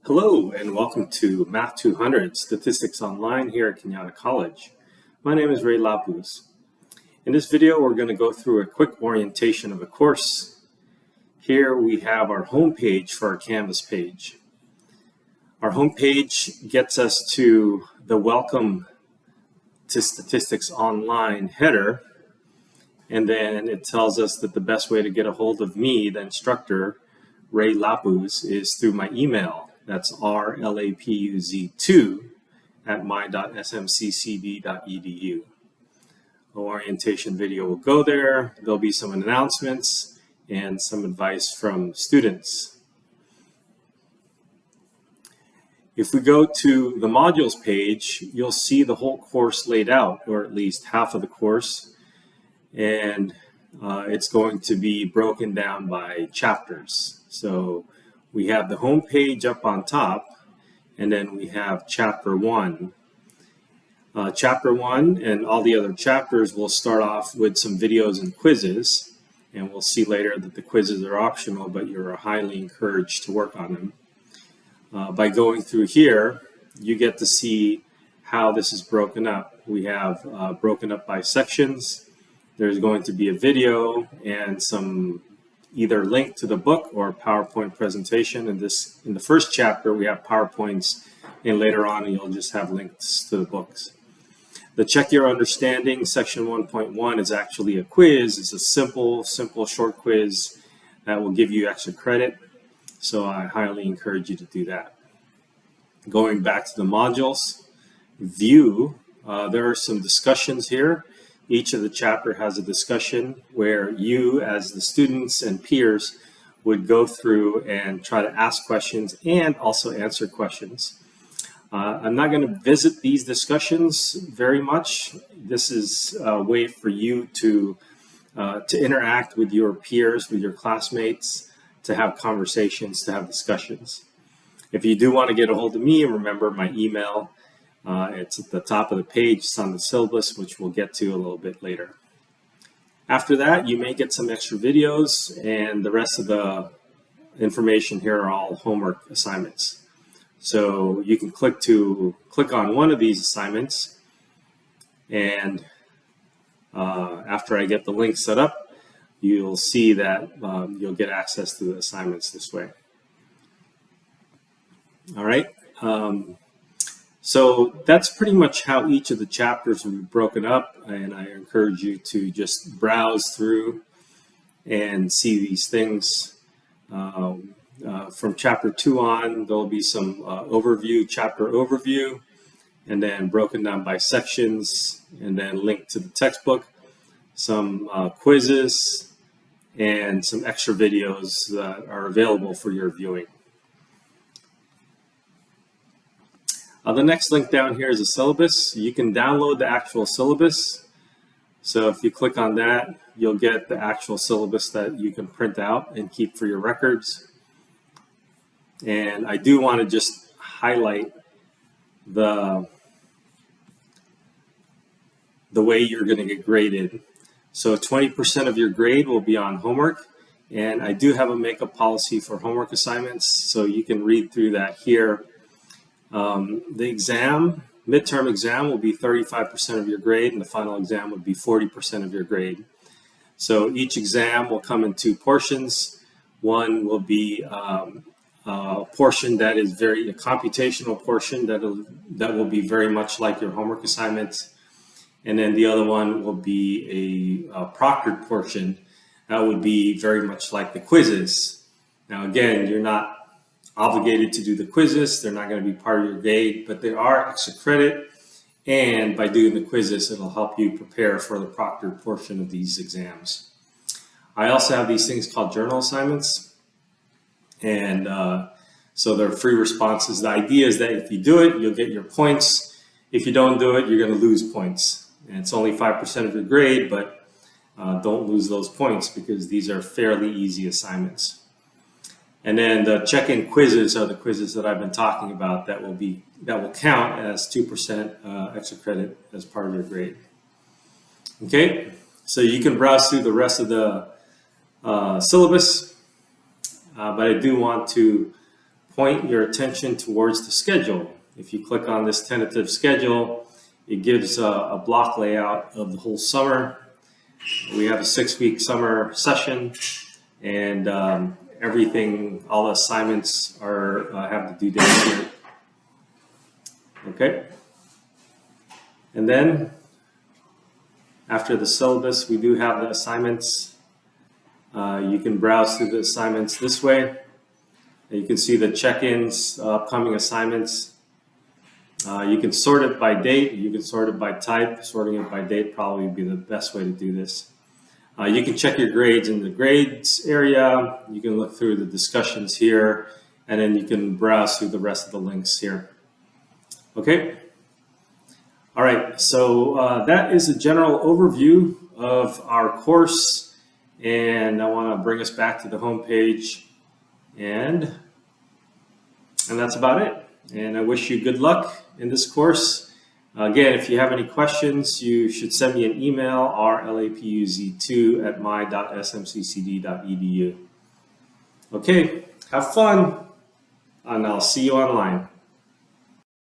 Hello and welcome to Math 200 Statistics Online here at Kenyatta College. My name is Lapuz. In this video we're going to go through a quick orientation of the course. Here we have our home page for our Canvas page. Our home page gets us to the Welcome to Statistics Online header, and then it tells us that the best way to get a hold of me, the instructor, Ray Lapuz, is through my email. That's rlapuz2@my.smccb.edu. The orientation video will go there. There'll be some announcements and some advice from students. If we go to the modules page, you'll see the whole course laid out, or at least half of the course, and it's going to be broken down by chapters. So we have the home page up on top, and then we have Chapter 1. Chapter 1 and all the other chapters will start off with some videos and quizzes, and we'll see later that the quizzes are optional, but you're highly encouraged to work on them. By going through here, you get to see how this is broken up. We have broken up by sections. There's going to be a video and some either link to the book or PowerPoint presentation. In the first chapter, we have PowerPoints, and later on, you'll just have links to the books. The Check Your Understanding, section 1.1, is actually a quiz. It's a simple, short quiz that will give you extra credit. So I highly encourage you to do that. Going back to the modules, view, there are some discussions here. Each of the chapter has a discussion where you, as the students and peers, would go through and try to ask questions and also answer questions. I'm not going to visit these discussions very much. This is a way for you to interact with your peers, with your classmates, to have conversations, to have discussions. If you do want to get a hold of me, remember my email. It's at the top of the page. It's on the syllabus, which we'll get to a little bit later. After that, you may get some extra videos, and the rest of the information here are all homework assignments. So you can click on one of these assignments, and after I get the link set up, you'll see that you'll get access to the assignments this way. All right. So that's pretty much how each of the chapters will be broken up, and I encourage you to just browse through and see these things. From chapter 2 on, there'll be some chapter overview, and then broken down by sections, and then linked to the textbook, some quizzes, and some extra videos that are available for your viewing. The next link down here is a syllabus. You can download the actual syllabus. So if you click on that, you'll get the actual syllabus that you can print out and keep for your records. And I do want to just highlight the way you're going to get graded. So 20% of your grade will be on homework. And I do have a makeup policy for homework assignments, so you can read through that here. The midterm exam will be 35% of your grade, and the final exam would be 40% of your grade. So each exam will come in two portions. One will be a portion that is a computational portion that will be very much like your homework assignments. And then the other one will be a proctored portion that would be very much like the quizzes. Now, again, you're not obligated to do the quizzes. They're not going to be part of your grade, but they are extra credit. And by doing the quizzes, it'll help you prepare for the proctored portion of these exams. I also have these things called journal assignments. And so they're free responses. The idea is that if you do it, you'll get your points. If you don't do it, you're going to lose points. And it's only 5% of your grade, but don't lose those points because these are fairly easy assignments. And then the check-in quizzes are the quizzes that I've been talking about that will count as 2% extra credit as part of your grade. Okay, so you can browse through the rest of the syllabus, but I do want to point your attention towards the schedule. If you click on this tentative schedule, it gives a block layout of the whole summer. We have a 6-week summer session, and everything, all the assignments are have the due date here. Okay. And then after the syllabus, we do have the assignments. You can browse through the assignments this way. You can see the check-ins, upcoming assignments. You can sort it by date. You can sort it by type. Sorting it by date probably would be the best way to do this. You can check your grades in the grades area. You can look through the discussions here, and then you can browse through the rest of the links here. Okay. All right. So that is a general overview of our course, and I want to bring us back to the home page, and that's about it. And I wish you good luck in this course. Again, if you have any questions, you should send me an email, rlapuz2@my.smccd.edu. Okay, have fun, and I'll see you online.